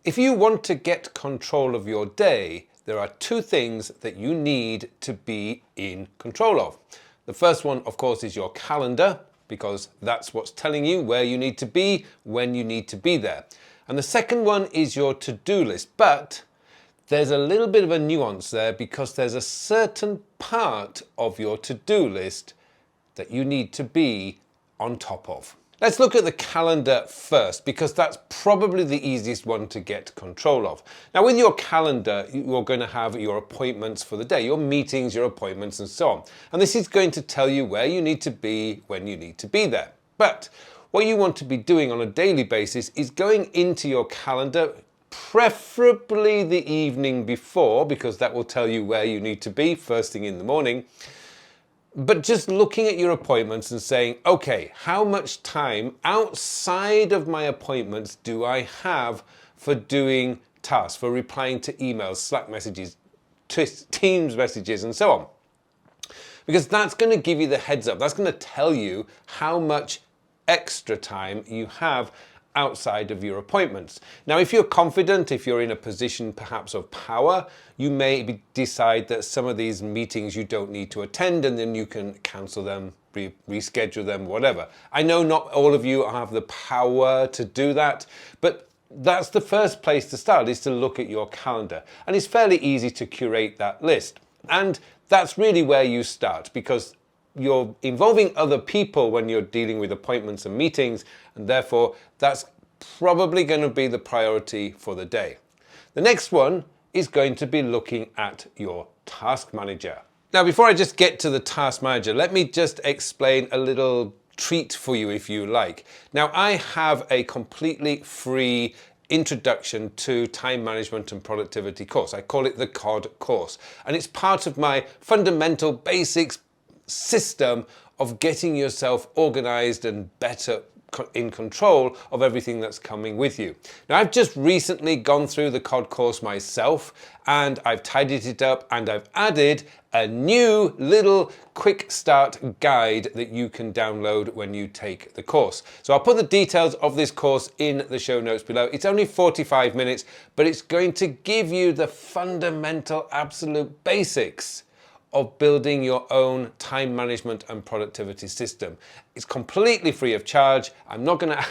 If you want to get control of your day, there are two things that you need to be in control of. The first one, of course, is your calendar, because that's what's telling you where you need to be, when you need to be there. And the second one is your to-do list. But there's a little bit of a nuance there, because there's a certain part of your to-do list that you need to be on top of. Let's look at the calendar first, because that's probably the easiest one to get control of. Now, with your calendar, you're going to have your appointments for the day, your meetings, your appointments, and so on. And this is going to tell you where you need to be, when you need to be there. But what you want to be doing on a daily basis is going into your calendar, preferably the evening before, because that will tell you where you need to be first thing in the morning. But just looking at your appointments and saying, okay, how much time outside of my appointments do I have for doing tasks, for replying to emails, Slack messages, Teams messages, and so on? Because that's going to give you the heads up. That's going to tell you how much extra time you have outside of your appointments. Now, if you're confident, if you're in a position perhaps of power, you may decide that some of these meetings you don't need to attend, and then you can cancel them, reschedule them, whatever. I know not all of you have the power to do that, but that's the first place to start, is to look at your calendar. And it's fairly easy to curate that list. And that's really where you start, because you're involving other people when you're dealing with appointments and meetings, and therefore that's probably going to be the priority for the day. The next one is going to be looking at your task manager. Now, before I just get to the task manager, let me just explain a little treat for you, if you like. Now, I have a completely free introduction to time management and productivity course. I call it the COD Course, and it's part of my fundamental basics system of getting yourself organized and better in control of everything that's coming with you. Now, I've just recently gone through the COD course myself, and I've tidied it up, and I've added a new little quick start guide that you can download when you take the course. So I'll put the details of this course in the show notes below. It's only 45 minutes, but it's going to give you the fundamental, absolute basics of building your own time management and productivity system. It's completely free of charge. I'm not gonna,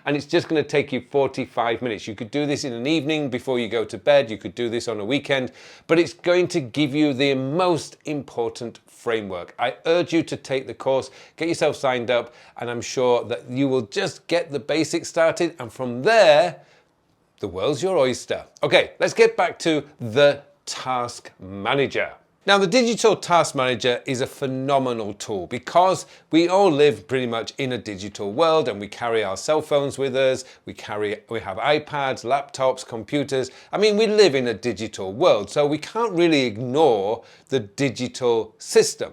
and it's just gonna take you 45 minutes. You could do this in an evening before you go to bed. You could do this on a weekend, but it's going to give you the most important framework. I urge you to take the course, get yourself signed up, and I'm sure that you will just get the basics started, and from there, the world's your oyster. Okay, let's get back to the task manager. Now, the digital task manager is a phenomenal tool, because we all live pretty much in a digital world, and we carry our cell phones with us, we have iPads, laptops, computers. I mean, we live in a digital world, so we can't really ignore the digital system.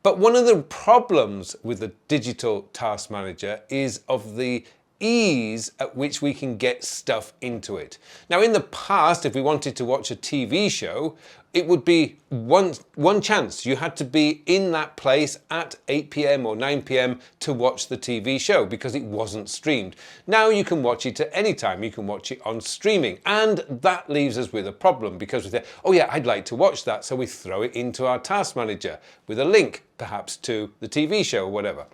But one of the problems with the digital task manager is of the ease at which we can get stuff into it. Now, in the past, if we wanted to watch a TV show, it would be one chance. You had to be in that place at 8 p.m. or 9 p.m. to watch the TV show, because it wasn't streamed. Now you can watch it at any time. You can watch it on streaming. And that leaves us with a problem, because we say, oh yeah, I'd like to watch that. So we throw it into our task manager with a link, perhaps to the TV show or whatever.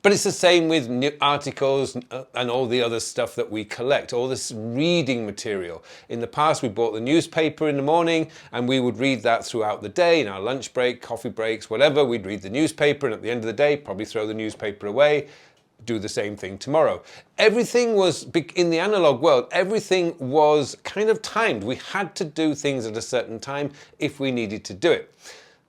But it's the same with new articles and all the other stuff that we collect, all this reading material. In the past, we bought the newspaper in the morning, and we would read that throughout the day, in our lunch break, coffee breaks, whatever. We'd read the newspaper, and at the end of the day, probably throw the newspaper away, do the same thing tomorrow. Everything was, in the analog world, everything was kind of timed. We had to do things at a certain time if we needed to do it.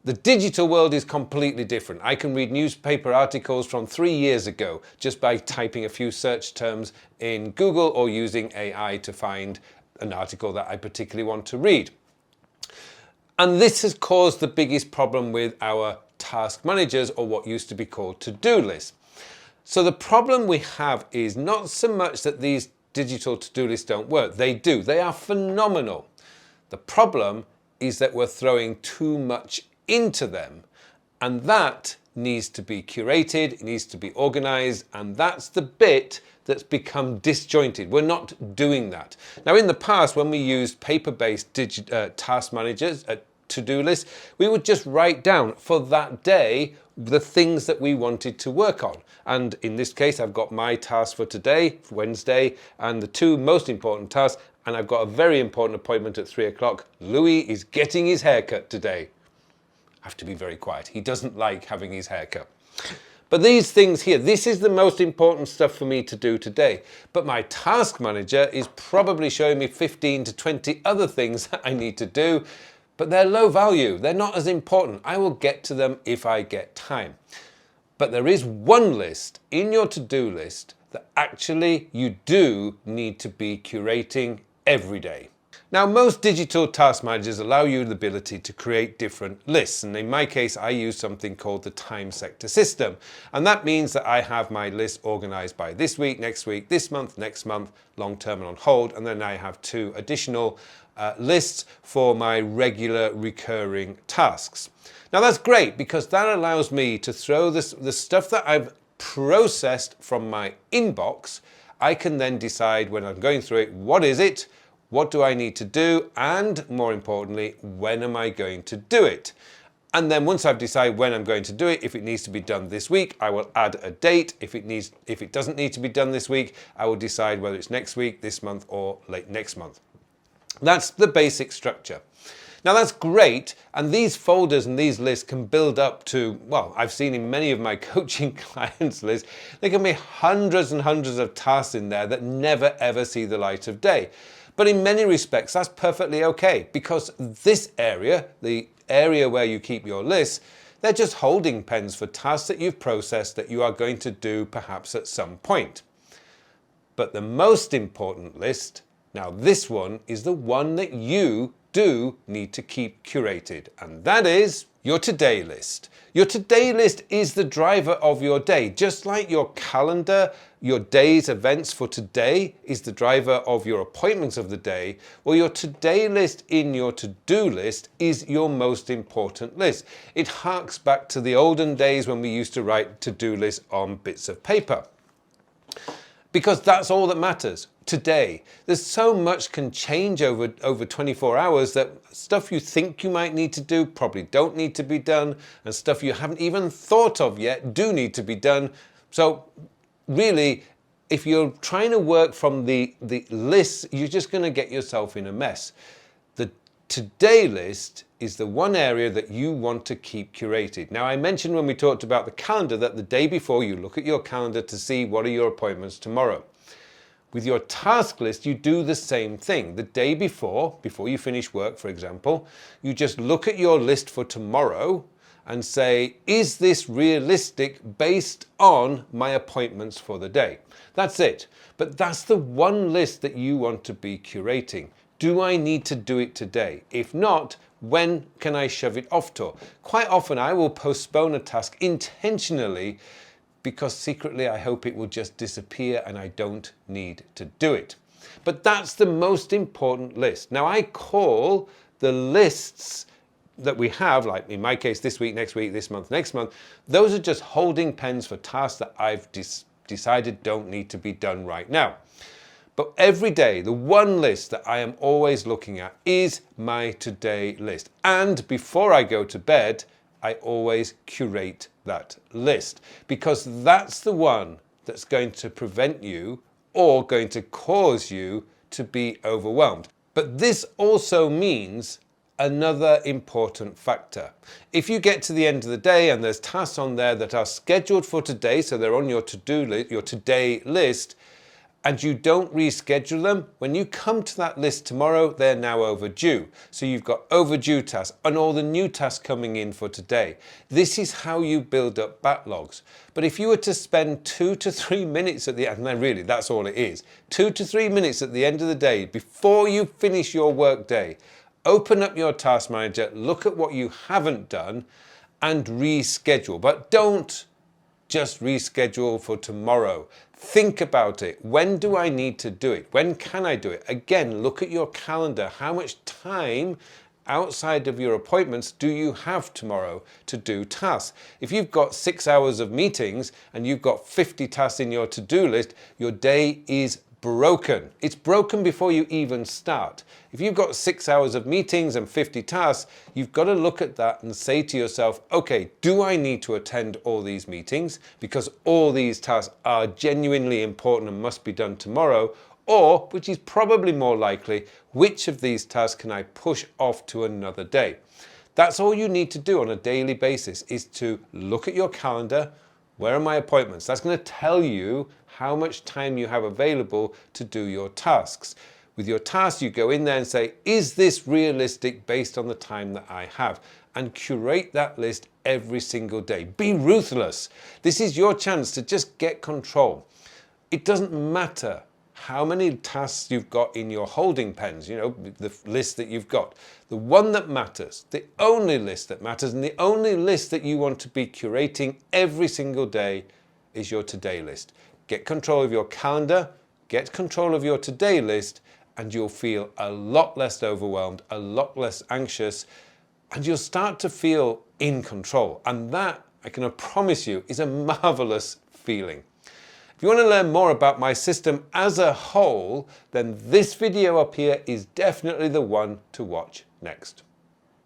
The digital world is completely different. I can read newspaper articles from 3 years ago just by typing a few search terms in Google or using AI to find an article that I particularly want to read. And this has caused the biggest problem with our task managers, or what used to be called to-do lists. So the problem we have is not so much that these digital to-do lists don't work. They do. They are phenomenal. The problem is that we're throwing too much into them, and that needs to be curated, it needs to be organized, and that's the bit that's become disjointed. We're not doing that. Now, in the past, when we used paper-based task managers, to-do lists, we would just write down for that day the things that we wanted to work on. And in this case, I've got my task for today, Wednesday, and the two most important tasks, and I've got a very important appointment at 3 o'clock. Louis is getting his haircut today. I have to be very quiet. He doesn't like having his haircut. But these things here, this is the most important stuff for me to do today. But my task manager is probably showing me 15 to 20 other things that I need to do, but they're low value. They're not as important. I will get to them if I get time. But there is one list in your to-do list that actually you do need to be curating every day. Now, most digital task managers allow you the ability to create different lists. And in my case, I use something called the time sector system. And that means that I have my list organized by this week, this month, next month, long term and on hold. And then I have two additional lists for my regular recurring tasks. Now, that's great because that allows me to throw the stuff that I've processed from my inbox. I can then decide when I'm going through it, what is it? What do I need to do? And more importantly, when am I going to do it? And then once I've decided when I'm going to do it, if it needs to be done this week, I will add a date. If it doesn't need to be done this week, I will decide whether it's next week, this month, or late next month. That's the basic structure. Now that's great, and these folders and these lists can build up to, well, I've seen in many of my coaching clients' lists, there can be hundreds and hundreds of tasks in there that never ever see the light of day. But in many respects, that's perfectly okay, because this area, the area where you keep your lists, they're just holding pens for tasks that you've processed that you are going to do perhaps at some point. But the most important list, now this one is the one that you do need to keep curated, and that is your today list. Your today list is the driver of your day. Just like your calendar, your day's events for today is the driver of your appointments of the day, well, your today list in your to-do list is your most important list. It harks back to the olden days when we used to write to-do lists on bits of paper. Because that's all that matters today. There's so much can change over 24 hours that stuff you think you might need to do probably don't need to be done, and stuff you haven't even thought of yet do need to be done. So really, if you're trying to work from the lists, you're just going to get yourself in a mess. The today list is the one area that you want to keep curated. Now, I mentioned when we talked about the calendar that the day before you look at your calendar to see what are your appointments tomorrow. With your task list, you do the same thing. The day before you finish work, for example, you just look at your list for tomorrow and say, is this realistic based on my appointments for the day? That's it. But that's the one list that you want to be curating. Do I need to do it today? If not, when can I shove it off to? Quite often I will postpone a task intentionally because secretly I hope it will just disappear and I don't need to do it. But that's the most important list. Now, I call the lists that we have, like in my case, this week, this month, next month, those are just holding pens for tasks that I've decided don't need to be done right now. But every day, the one list that I am always looking at is my today list. And before I go to bed, I always curate that list, because that's the one that's going to prevent you or going to cause you to be overwhelmed. But this also means another important factor. If you get to the end of the day and there's tasks on there that are scheduled for today, so they're on your to-do list, your today list, and you don't reschedule them, when you come to that list tomorrow, they're now overdue. So you've got overdue tasks and all the new tasks coming in for today. This is how you build up backlogs. But if you were to spend 2 to 3 minutes at the end, and really that's all it is, 2 to 3 minutes at the end of the day, before you finish your work day, open up your task manager, look at what you haven't done and reschedule. But don't just reschedule for tomorrow. Think about it. When do I need to do it? When can I do it? Again, look at your calendar. How much time outside of your appointments do you have tomorrow to do tasks? If you've got 6 hours of meetings and you've got 50 tasks in your to-do list, your day is broken. It's broken before you even start. If you've got 6 hours of meetings and 50 tasks, you've got to look at that and say to yourself, okay, do I need to attend all these meetings because all these tasks are genuinely important and must be done tomorrow? Or, which is probably more likely, which of these tasks can I push off to another day? That's all you need to do on a daily basis, is to look at your calendar. Where are my appointments? That's going to tell you how much time you have available to do your tasks. With your tasks, you go in there and say, is this realistic based on the time that I have? And curate that list every single day. Be ruthless. This is your chance to just get control. It doesn't matter how many tasks you've got in your holding pens, the list that you've got. The one that matters, the only list that matters, and the only list that you want to be curating every single day is your today list. Get control of your calendar, get control of your today list, and you'll feel a lot less overwhelmed, a lot less anxious, and you'll start to feel in control. And that, I can promise you, is a marvelous feeling. If you want to learn more about my system as a whole, then this video up here is definitely the one to watch next.